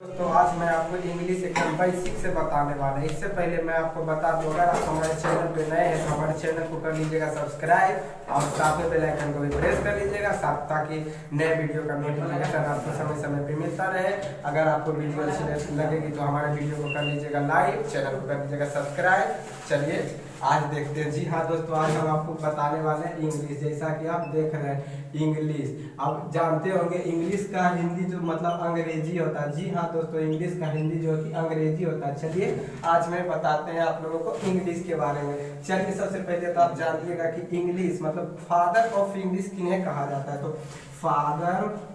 दोस्तों आज मैं आपको इंग्लिश एकदम बेसिक से बताने वाला है। इससे पहले मैं आपको बता दूं, अगर आप हमारे चैनल पे नए हैं तो हमारे चैनल को कर लीजिएगा सब्सक्राइब और साथ में बेल आइकन को भी प्रेस कर लीजिएगा ताकि नए वीडियो का नोटिफिकेशन आपको समय समय पे मिलता रहे। अगर आपको वीडियो अच्छी लगेगी तो हमारे वीडियो को कर लीजिएगा लाइक, चैनल को कर लीजिएगा सब्सक्राइब। चलिए आज देखते हैं। जी हाँ दोस्तों, आज हम आपको बताने वाले हैं इंग्लिश। जैसा कि आप देख रहे हैं इंग्लिश, आप जानते होंगे इंग्लिश का हिंदी जो मतलब अंग्रेजी होता है। जी हाँ दोस्तों, इंग्लिश का हिंदी जो कि अंग्रेजी होता है। चलिए आज मैं बताते हैं आप लोगों को इंग्लिश के बारे में। चलिए सबसे पहले तो आप जानिएगा कि इंग्लिश मतलब फादर ऑफ इंग्लिश किन्हें कहा जाता है। तो फादर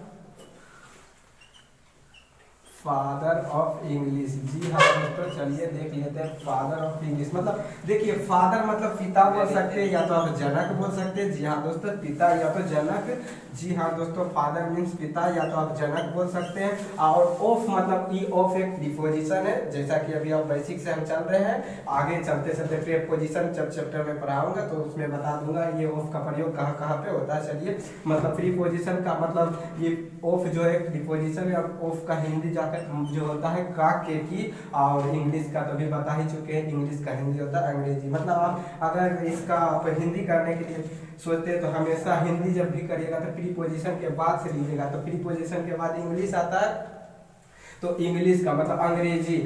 ऑफ इंग्लिश। जी हाँ दोस्तों, चलिए देख लेते हैं फादर ऑफ इंग्लिश मतलब। देखिए फादर मतलब पिता बोल सकते हैं, या तो आप जनक बोल सकते हैं। जी हाँ दोस्तों, पिता या तो जनक। जी हाँ दोस्तों, फादर मीन्स पिता, या तो आप जनक बोल सकते हैं। और ऑफ मतलब ई ऑफ एक प्रीपोजिशन है। जैसा कि अभी आप बेसिक से हम चल रहे हैं, आगे चलते चलते प्रीपोजिशन जब चैप्टर में पढ़ाऊंगा तो उसमें बता दूंगा ये ऑफ का प्रयोग कहाँ कहाँ पे होता है। चलिए मतलब प्रीपोजिशन का मतलब ये ऑफ जो है प्रीपोजिशन है। ऑफ का हिंदी जाकर जो होता है का के की, और इंग्लिश का तो भी बता ही चुके हैं, इंग्लिश का हिंदी होता है अंग्रेजी। मतलब आप अगर इसका आप हिंदी करने के लिए सोचते हैं तो हमेशा हिंदी जब भी करिएगा तो प्रीपोजिशन के बाद से लीजिएगा। तो प्रीपोजिशन के बाद इंग्लिश आता है, तो इंग्लिश का मतलब अंग्रेजी।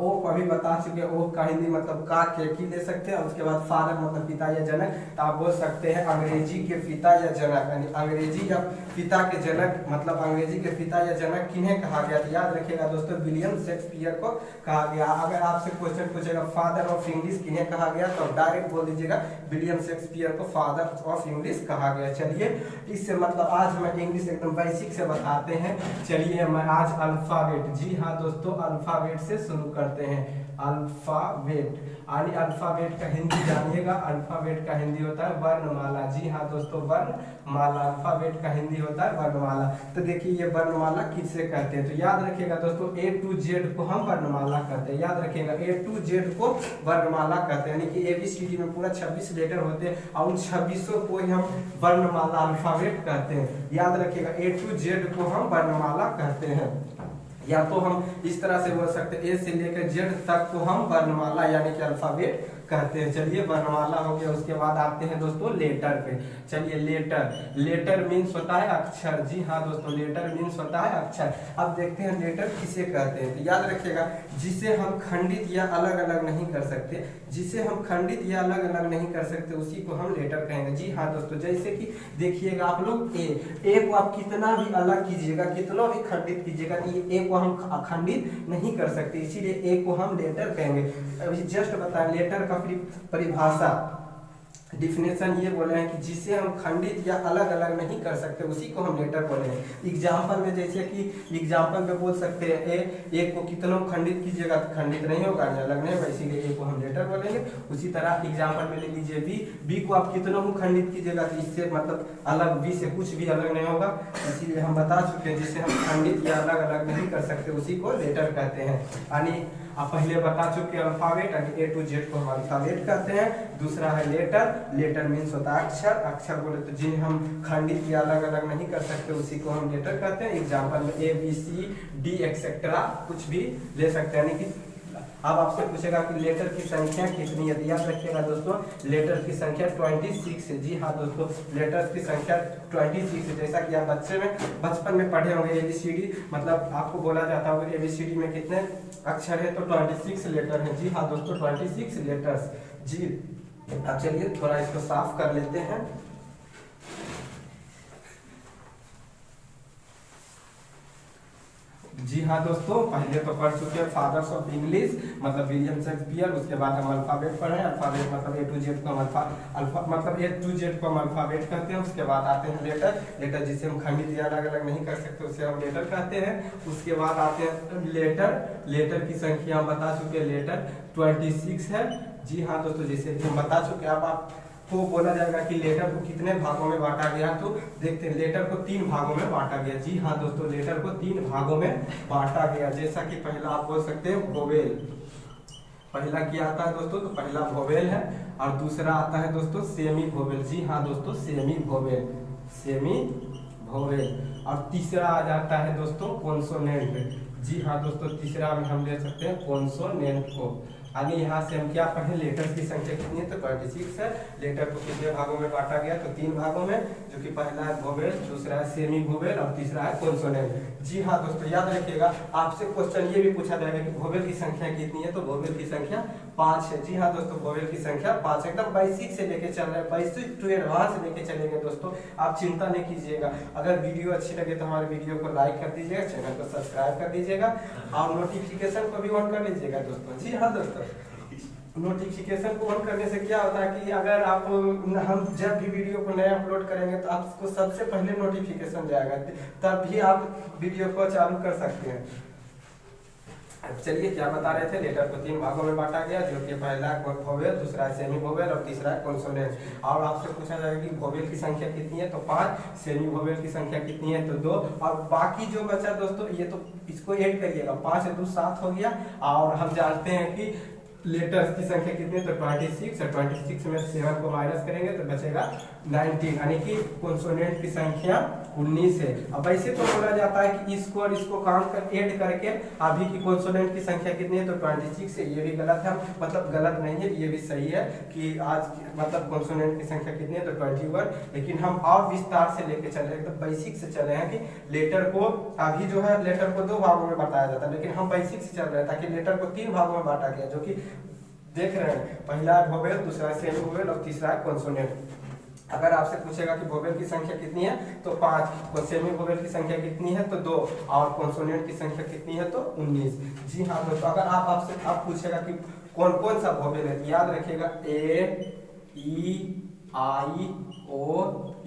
ओफ अभी बता चुके हैं, ओफ का हिंदी मतलब का के की ले सकते हैं। उसके बाद फादर मतलब पिता या जनक, तो आप बोल सकते हैं अंग्रेजी के पिता या जनक, यानी अंग्रेजी या पिता के जनक मतलब अंग्रेजी के पिता या जनक किन्हें कहा गया। तो याद रखिएगा दोस्तों, विलियम शेक्सपियर को कहा गया। अगर आपसे क्वेश्चन पूछेगा फादर ऑफ इंग्लिश किन्हें कहा गया, तो डायरेक्ट बोल दीजिएगा विलियम शेक्सपियर को फादर ऑफ इंग्लिश कहा गया। चलिए इससे मतलब आज मैं इंग्लिश एकदम बेसिक से बताते हैं। चलिए मैं आज अल्फाबेट, जी हाँ दोस्तों, अल्फाबेट से शुरू करते हैं। अल्फाबेट यानी अल्फाबेट का हिंदी जानिएगा। अल्फाबेट का हिंदी होता है वर्णमाला। जी हाँ दोस्तों, वर्णमाला। अल्फाबेट का हिंदी होता है वर्णमाला। तो देखिए ये वर्णमाला किससे कहते हैं, तो याद रखिएगा दोस्तों A to Z को हम वर्णमाला कहते हैं। याद रखिएगा A to Z को वर्णमाला कहते हैं, यानी कि ABCD में पूरा 26 लेटर होते हैं और उन 26 को ही हम वर्णमाला अल्फाबेट कहते हैं। याद रखिएगा A to Z को हम वर्णमाला कहते हैं। या तो हम इस तरह से बोल सकते हैं ए से लेकर जेड तक को हम वर्णमाला यानी कि अल्फाबेट कहते हैं। चलिए वर्णमाला हो गया, उसके बाद आते हैं दोस्तों लेटर पे। चलिए लेटर मीन्स होता है अक्षर। जी हाँ दोस्तों, लेटर मीन्स होता है अक्षर। अब देखते हैं लेटर किसे कहते हैं। तो याद रखिएगा जिसे हम खंडित या अलग अलग नहीं कर सकते, जिसे हम खंडित या अलग अलग नहीं कर सकते उसी को हम लेटर कहेंगे। जी हाँ दोस्तों, जैसे कि देखिएगा आप लोग ए को आप कितना भी अलग कीजिएगा, कितना भी खंडित कीजिएगा, ए को हम खंडित नहीं कर सकते, इसीलिए ए को हम लेटर कहेंगे। अभी जस्ट बताएं लेटर का परिभाषा डिफिनेशन ये बोले हैं कि जिसे हम खंडित या अलग अलग नहीं कर सकते उसी को हम लेटर बोले हैं। एग्जाम्पल में जैसे कि एग्जाम्पल में बोल सकते हैं ए को कितनों खंडित कीजिएगा तो खंडित नहीं होगा, अलग नहीं होगा, इसीलिए ए को हम लेटर बोलेंगे। उसी तरह एग्जाम्पल में ले लीजिए बी को आप कितनों को खंडित कीजिएगा तो इससे मतलब अलग बी से कुछ भी अलग नहीं होगा, इसीलिए हम बता चुके हैं जिसे हम खंडित या अलग अलग नहीं कर सकते उसी को लेटर कहते हैं। यानी आप पहले बता चुके अल्फाबेट यानी A to Z को हम अल्फाबेट कहते हैं। दूसरा है लेटर मीन्स होता है अक्षर बोले तो जिन्हें हम खंडित या अलग अलग नहीं कर सकते उसी को हम लेटर कहते हैं। एग्जाम्पल में ABCD एक्सेट्रा कुछ भी ले सकते हैं। यानी कि अब आपसे पूछेगा कि लेटर की संख्या कितनी है, तो याद रखिएगा दोस्तों लेटर की संख्या 26 है। जी हाँ दोस्तों, लेटर्स की संख्या 26 है। जैसा कि आप बचपन में पढ़े होंगे ABCD मतलब आपको बोला जाता होगा ABCD में कितने अक्षर है, तो 26 लेटर है। जी हाँ दोस्तों, 26 लेटर्स। जी अब चलिए थोड़ा इसको साफ कर लेते हैं। जी हाँ दोस्तों, पहले तो पढ़ चुके हैं फादर्स ऑफ इंग्लिश मतलब विलियम शेक्सपियर। उसके बाद हम अल्फाबेट पढ़े। अल्फाबेट मतलब A to Z को हम A to Z को हम अल्फाबेट कहते हैं। उसके बाद आते हैं लेटर जिसे हम खंडित या अलग अलग नहीं कर सकते उसे हम लेटर कहते हैं। उसके बाद आते हैं लेटर की संख्या हम बता चुके हैं, लेटर 26 है। जी हाँ दोस्तों, जैसे कि हम बता चुके हैं। आप को बोला जाएगा कि लेटर को कितने भागों में बांटा गया, तो देखते हैं लेटर को 3 भागों में बांटा गया। जी हाँ दोस्तों, लेटर को 3 भागों में बांटा गया। जैसा कि पहला आप बोल सकते हैं वोवेल। पहला क्या आता है दोस्तों, तो पहला वोवेल है और दूसरा आता है दोस्तों सेमी वोवेल। जी हाँ दोस्तों, सेमी वोवेल और तीसरा आ जाता है दोस्तों कॉन्सोनेंट। जी हाँ दोस्तों, तीसरा में हम ले सकते हैं कॉन्सोनेंट को। यानी यहाँ से हम क्या पढ़े, लेटर्स की संख्या कितनी है, तो 26 है। लेटर को कितने भागों में बांटा गया, तो 3 भागों में, जो कि पहला है वोवेल, दूसरा है सेमी वोवेल और तीसरा है कॉन्सोनेंट। जी हाँ दोस्तों, याद रखिएगा, आपसे क्वेश्चन ये भी पूछा जाएगा कि वोवेल की संख्या कितनी है, तो वोवेल की संख्या 5 है। जी हाँ दोस्तों, वोवेल की संख्या 5, एकदम बेसिक से लेके चल रहे हैं, बेसिक टू एडवांस लेके चलेंगे दोस्तों, आप चिंता नहीं कीजिएगा। अगर वीडियो अच्छी लगे तो हमारे वीडियो को लाइक कर दीजिएगा, चैनल को सब्सक्राइब कर दीजिएगा और नोटिफिकेशन को भी ऑन कर लीजिएगा दोस्तों। जी हाँ दोस्तों, नोटिफिकेशन को ऑन करने से क्या होता है कि अगर आप हम जब भी वीडियो को नया अपलोड करेंगे तो आपको सबसे पहले नोटिफिकेशन जाएगा, तब भी आप वीडियो को चालू कर सकते हैं। चलिए, क्या बता रहे थे, लेटर को 3 भागों में बांटा गया, जो कि पहला वोवेल, दूसरा सेमी वोवेल और तीसरा कॉन्सोनेंट। और आपसे पूछा जाएगा कि वोवेल की संख्या कितनी है, तो 5, सेमी वोवेल की संख्या कितनी है, तो 2, और बाकी जो बचा दोस्तों, ये तो इसको ऐड करिएगा, 5 से 2 7 हो गया। और हम जानते हैं कि लेटर्स की संख्या कितनी है, तो 26 है। 26 में 7 को माइनस करेंगे तो बचेगा 19, यानी कि कॉन्सोनेंट की संख्या 19 है। अब ऐसे तो बोला जाता है कि इसको और इसको काउंट कर ऐड करके अभी की कॉन्सोनेंट की संख्या कितनी है, तो 26 है। ये भी गलत है, मतलब गलत नहीं है, ये भी सही है कि आज मतलब कॉन्सोनेंट की संख्या कितनी है, तो 21। लेकिन हम और विस्तार से लेके चले, एकदम बेसिक से चले हैं कि लेटर को अभी जो है लेटर को 2 भागों में बांटा जाता है, लेकिन हम बेसिक से चल रहे हैं ताकि लेटर को 3 भागों में बांटा गया, जो कि देख रहे हैं, पहला है वोवेल, दूसरा है सेमी वोवेल और तीसरा है कॉन्सोनेंट। अगर आपसे पूछेगा कि वोवेल की संख्या कितनी है, तो 5, सेमी वोवेल की संख्या कितनी है, तो 2, और कॉन्सोनेंट की संख्या कितनी है, तो 19। जी हाँ दोस्तों, अगर आप पूछेगा कि कौन कौन सा वोवेल है, याद रखिएगा ए, ई, आई, ओ,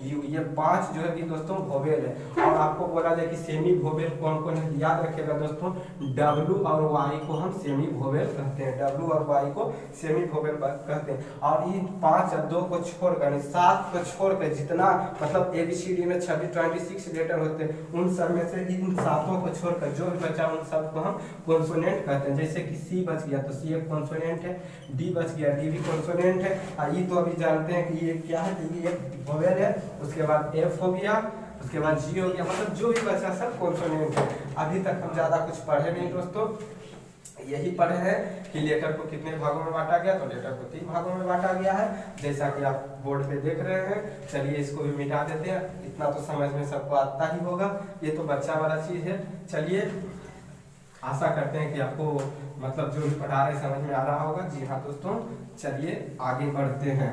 यू, ये 5 जो है कि दोस्तों वोवेल है। और आपको बोला जाए कि सेमी वोवेल कौन कौन है, याद रखिएगा दोस्तों, डब्लू और वाई को हम सेमी वोवेल कहते हैं, डब्लू और वाई को सेमी वोवेल कहते हैं। और इन 5 और 2 को छोड़कर, 7 को छोड़कर जितना मतलब ABCD में 26 लेटर होते हैं, उन सब में से इन 7 को छोड़कर जो भी बचा उन सब को हम कॉन्सोनेंट कहते हैं। जैसे कि सी बच गया तो सी एक कॉन्सोनेंट है, डी बच गया डी भी कॉन्सोनेंट है, और ई तो अभी जानते हैं कि ये क्या है, तो ये एक वोवेल है। उसके बाद एफ हो गया, उसके बाद जी हो गया, मतलब जो भी बचा सब कॉन्सोनेंट है। अभी तक हम ज्यादा कुछ पढ़े नहीं दोस्तों, यही पढ़े हैं कि लेटर को कितने भागों में बांटा गया, तो लेटर को 3 भागों में बांटा गया है, जैसा कि आप बोर्ड पे देख रहे हैं। चलिए इसको भी मिटा देते हैं, इतना तो समझ में सबको आता ही होगा, ये तो बच्चा वाला चीज है। चलिए, आशा करते हैं कि आपको मतलब जो भी पढ़ा रहे समझ में आ रहा होगा। जी हाँ दोस्तों, चलिए आगे बढ़ते हैं।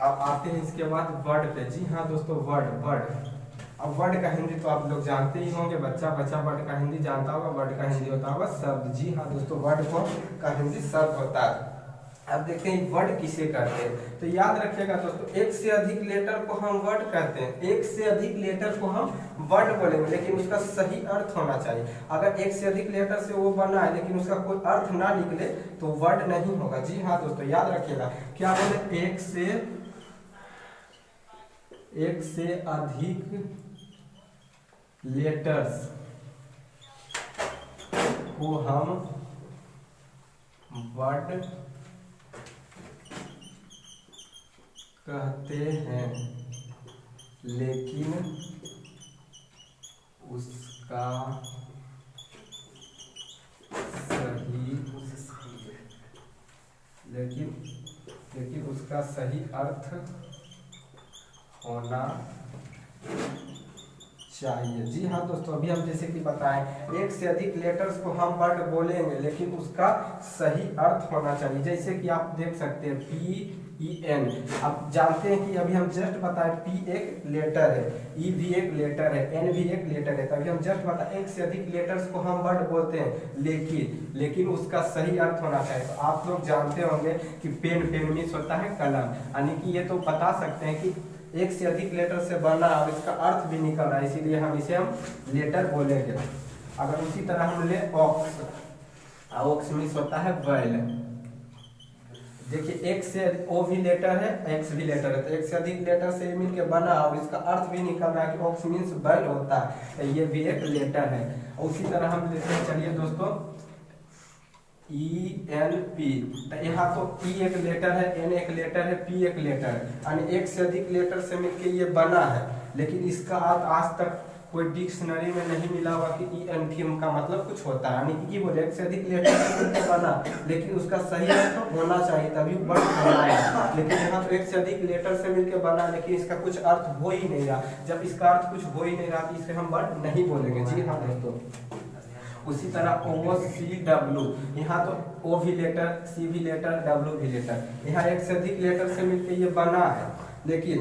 अब आते हैं इसके बाद वर्ड पे। जी हाँ दोस्तों, वर्ड। अब वर्ड का हिंदी तो आप लोग जानते ही होंगे, बच्चा वर्ड का हिंदी जानता होगा। वर्ड का हिंदी होता होगा शब्द। जी हाँ दोस्तों, वर्ड का हिंदी शब्द होता है। अब देखते हैं वर्ड किसे कहते हैं, तो याद रखिएगा दोस्तों, एक से अधिक लेटर को हम वर्ड कहते हैं। एक से अधिक लेटर को हम वर्ड बोलेंगे, लेकिन उसका सही अर्थ होना चाहिए। अगर एक से अधिक लेटर से वो बना है लेकिन उसका कोई अर्थ ना निकले तो वर्ड नहीं होगा। जी हाँ दोस्तों, याद रखिएगा, क्या बोले, एक से अधिक लेटर्स को हम वर्ड कहते हैं, लेकिन उसका सही अर्थ होना चाहिए। जी हाँ दोस्तों, अभी हम जैसे कि बताएं, एक से अधिक लेटर्स को हम वर्ड बोलेंगे लेकिन उसका सही अर्थ होना चाहिए। जैसे कि आप देख सकते हैं PEN, आप जानते हैं कि अभी हम जस्ट बताएं P एक लेटर है, E भी एक लेटर है, N भी एक लेटर है, तभी हम जस्ट बताएं एक से अधिक लेटर्स को हम वर्ड बोलते हैं, लेकिन उसका सही अर्थ होना चाहिए। तो आप लोग जानते होंगे कि पेन मीन्स होता है कलम, यानी कि ये तो बता सकते हैं कि एक से अधिक लेटर से बना और इसका अर्थ भी निकल रहा है, इसीलिए हम इसे लेटर बोलेंगे। अगर उसी तरह हम ले ऑक्स मीन्स होता है बैल। देखिए, एक से ओ भी लेटर है, एक्स भी लेटर है, तो एक से अधिक लेटर से मिल के बना और इसका अर्थ भी निकल रहा है कि ऑक्स मीन्स बैल होता है, तो ये भी एक लेटर है। उसी तरह हम लेते हैं, चलिए दोस्तों, ENP, यहाँ तो E एक लेटर है, N एक लेटर है, P एक लेटर है, यानी एक से अधिक लेटर से मिलके ये बना है, लेकिन इसका अर्थ आज तक कोई डिक्शनरी में नहीं मिला हुआ कि ईएनफीम का मतलब कुछ होता है, यानी कि बोले एक से अधिक लेटर से मिलकर बना, लेकिन उसका सही अर्थ होना चाहिए तभी वर्ड बनाएगा। लेकिन यहाँ तो एक से अधिक लेटर से मिलकर बना, लेकिन इसका कुछ अर्थ हो ही नहीं रहा। जब इसका अर्थ कुछ हो ही नहीं रहा तो इसे हम वर्ड नहीं बोलेंगे। जी हाँ दोस्तों, उसी तरह ओ सी डब्ल्यू, यहाँ तो ओ भी लेटर, सी भी लेटर, डब्ल्यू भी लेटर, यहाँ एक से अधिक लेटर से मिलकर ये बना है, लेकिन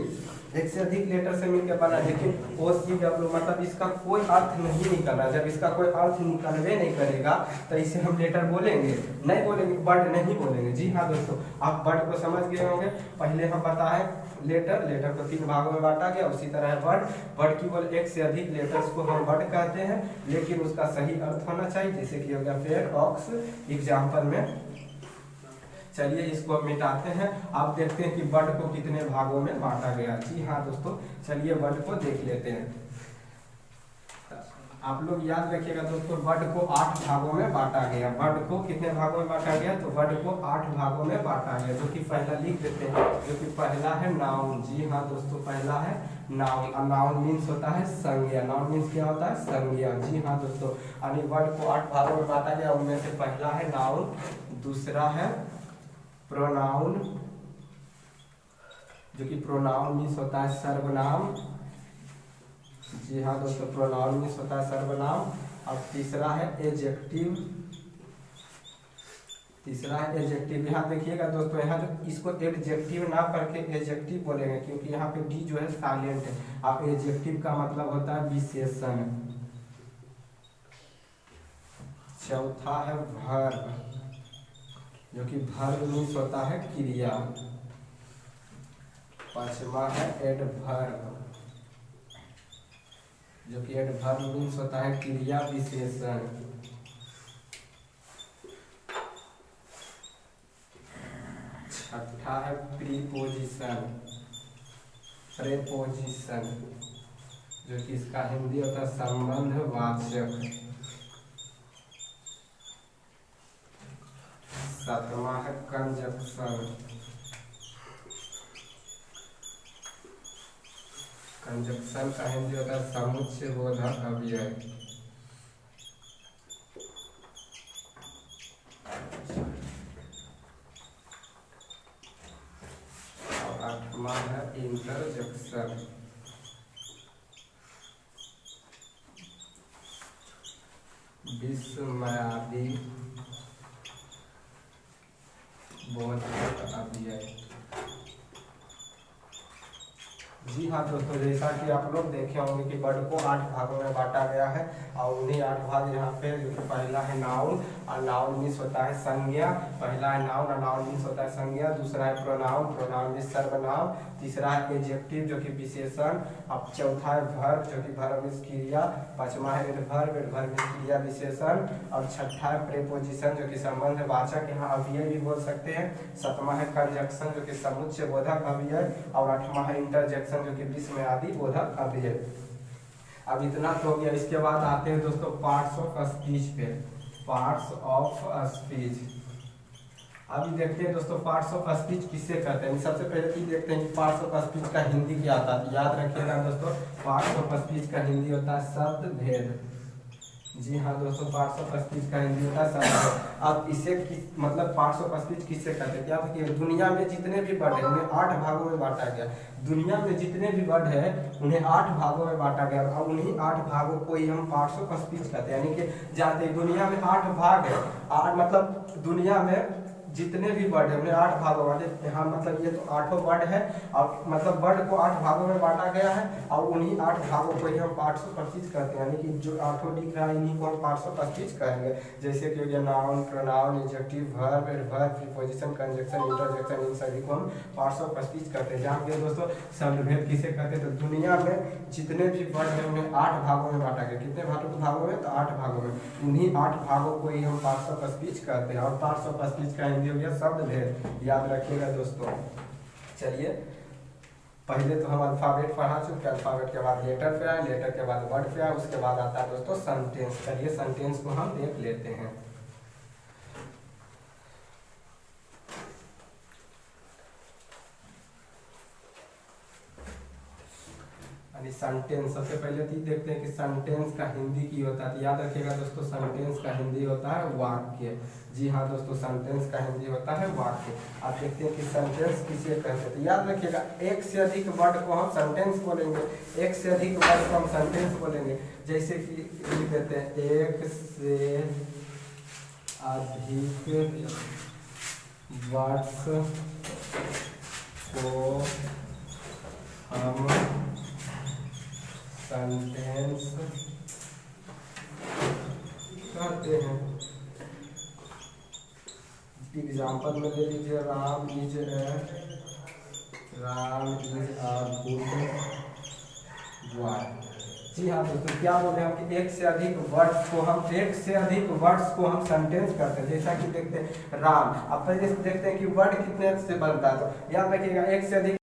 एक से अधिक लेटर से मिलकर बना, लेकिन ओ सी डब्ल्यू मतलब इसका कोई अर्थ नहीं निकला। जब इसका कोई अर्थ निकलवे नहीं करेगा तो इसे हम लेटर बोलेंगे नहीं, बोलेंगे वर्ड नहीं बोलेंगे। जी हाँ दोस्तों, आप वर्ड को समझ गए होंगे। पहले हम बताएं लेटर, लेटर को 3 भागों में बांटा गया। उसी तरह है वर्ड, वर्ड की बोल एक से अधिक लेटर्स को हम वर्ड कहते हैं, लेकिन उसका सही अर्थ होना चाहिए, जैसे कि हो गया फेयर, ऑक्स, एग्जाम्पल में। चलिए इसको अब मिटाते हैं। आप देखते हैं कि वर्ड को कितने भागों में बांटा गया। जी हाँ दोस्तों, चलिए वर्ड को देख लेते हैं। आप लोग याद रखिएगा दोस्तों, वर्ड को 8 भागों में बांटा गया। वर्ड को कितने भागों में बांटा गया? तो वर्ड को 8 भागों में बांटा गया, जो कि पहला लिख देते हैं, जो कि पहला है नाउन। जी हाँ दोस्तों, पहला है नाउन। और नाउन मीन्स होता है संज्ञा। नाउन मीन्स क्या होता है? संज्ञा। जी हाँ दोस्तों, यानी वर्ड को 8 भागों में बांटा गया, उनमें से पहला है नाउन, दूसरा है प्रोनाउन, जो कि प्रोनाउन मीन्स होता है सर्वनाम। जी हाँ दोस्तों, प्रोनाउन मीन्स होता है सर्वनाम। और तीसरा है एडजेक्टिव, तीसरा है एडजेक्टिव। यहाँ देखिएगा दोस्तों, यहाँ जो इसको एडजेक्टिव ना करके एडजेक्टिव बोलेंगे, क्योंकि यहाँ पे डी जो है साइलेंट है। अब एडजेक्टिव का मतलब होता है विशेषण। चौथा है वर्ब, जो कि वर्ब मीन्स होता है क्रिया। पांचवा है एडवर्ब, जो कि एडवर्ब मीन्स होता है क्रिया विशेषण। छठा है प्रीपोजिशन, प्रेपोजिशन, जो कि इसका हिंदी होता है संबंधवाचक। सातवां है कंजक्शन, कंजक्शन का हिंदी होता है समुच्चय बोधक अव्यय। और आठवां है इंटरजेक्शन, विस्मयादि बोधक अव्यय। जी हाँ दोस्तों, जैसा कि आप लोग देखे होंगे कि वर्ड को 8 भागों में बांटा गया है, और उन्हीं 8 भाग यहाँ पे, जो कि पहला है नाउन, और नाउन मीन्स होता है संज्ञा। पहला है नाउन, और नाउन मीन्स होता है संज्ञा। दूसरा है प्रोनाउन, प्रोनाउन मीन्स सर्वनाम। तीसरा है एडजेक्टिव, जो कि विशेषण। अब चौथा है वर्ब, जो कि वर्ब मीन्स क्रिया। पांचवा है एडवर्ब, एडवर्ब मीन्स क्रिया विशेषण। और छठा है प्रेपोजिशन, जो कि संबंधवाचक, यहाँ अव्यय भी बोल सकते हैं। सातवां है कंजक्शन, जो कि समुच्चय बोधक अव्यय। और आठवां है इंटरजेक्शन, जो कि विस्मयादि बोधक अव्यय। अब इतना तो हो गया। इसके बाद आते हैं दोस्तों पार्ट्स ऑफ स्पीच पे। पार्ट्स ऑफ स्पीच, अभी देखते हैं दोस्तों पार्ट्स ऑफ स्पीच किससे कहते हैं। सबसे पहले चीज देखते हैं कि पार्ट्स ऑफ स्पीच का हिंदी क्या आता है। याद रखिएगा दोस्तों, पार्ट्स ऑफ स्पीच का हिंदी होता है शब्द भेद। जी हाँ दोस्तों, पार्ट्स ऑफ स्पीच का हिंदी होता है शब्द भेद। अब इसे मतलब पार्ट्स ऑफ स्पीच किससे कहते हैं? क्या देखिए, दुनिया में जितने भी वर्ड है उन्हें 8 भागों में बांटा गया। दुनिया में जितने भी वर्ड है उन्हें 8 भागों में बांटा गया, और उन्हीं 8 भागों को ही हम पार्ट्स ऑफ स्पीच कहते हैं। यानी कि जानते हैं दुनिया में 8 भाग है, 8 मतलब दुनिया में जितने भी वर्ड है उन्हें 8 भागों वाले, यहाँ मतलब ये तो 8 वर्ड है, और मतलब वर्ड को 8 भागों में बांटा गया है, और उन्हीं 8 भागों को ही हम पार्ट्स ऑफ स्पीच कहते हैं। यानी कि जो 8 दिख रहा है इन्हीं को हम पार्ट्स ऑफ स्पीच कहेंगे। जैसे कि noun, pronoun, adjective, verb, adverb, preposition, conjunction, interjection, इन सभी को हम पार्ट्स ऑफ स्पीच कहते हैं। जहाँ पे दोस्तों शब्द भेद किसे कहते हैं? तो दुनिया में जितने भी वर्ड है उन्हें 8 भागों में बांटा गया। कितने भागों में? तो 8 भागों में। उन्हीं 8 भागों को ही हम पार्ट्स ऑफ स्पीच कहते हैं। और पार्ट्स ऑफ स्पीच का हिंदी हो गया शब्द भेद। याद रखिएगा दोस्तों। चलिए, पहले तो हम अल्फाबेट पढ़ा चुके, अल्फाबेट के बाद लेटर पे आए, लेटर के बाद वर्ड पे आए, उसके बाद आता है दोस्तों सेंटेंस। चलिए सेंटेंस को हम देख लेते हैं। सेंटेंस। सबसे पहले तो देखते हैं कि सेंटेंस का हिंदी की होता है, तो याद रखिएगा दोस्तों सेंटेंस का हिंदी होता है वाक्य। जी हाँ दोस्तों, सेंटेंस का हिंदी होता है वाक्य। आप देखते हैं कि सेंटेंस किसे कहते हैं, तो याद रखिएगा एक से अधिक वर्ड को हम सेंटेंस बोलेंगे, एक से अधिक वर्ड को हम सेंटेंस बोलेंगे। जैसे कि लिख देते हैं एक से अधिक वर्ड्स को हम सेंटेंस कहते हैं। एग्जाम्पल में ले लीजिए Ram is a good boy. जी हाँ दोस्तों, क्या बोले हम कि एक से अधिक वर्ड्स को हम सेंटेंस करते हैं। जैसा कि देखते हैं राम, अब पहले देखते हैं कि वर्ड कितने से बनता है, तो याद रखिएगा एक से अधिक